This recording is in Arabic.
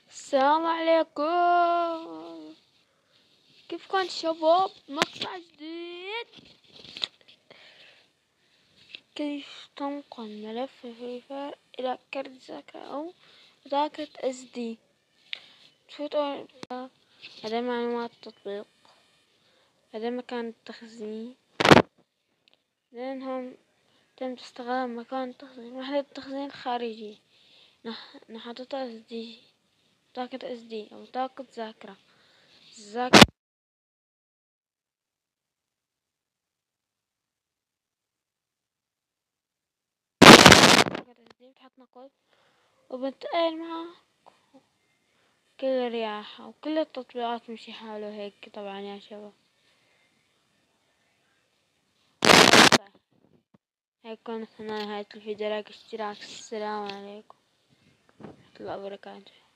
السلام عليكم، كيفكم شباب؟ مقطع جديد. كيف تنقل ملف فري فاير إلى كرت ذاكرة أو ذاكرة SD؟ تفوتوا هذا معلومات التطبيق، هذا مكان التخزين، لأنهم تم استخدام مكان التخزين وحدة التخزين خارجي نحطتها SD، ذاكرة SD أو ذاكرة ذاكرة. بتحط نقود وبنتقل معها كل الرياحة وكل التطبيقات مشي حاله هيك طبعا يا شباب. هيك كنا نهاية الفيديو، لايك اشتراك. السلام عليكم ورحمة الله وبركاته.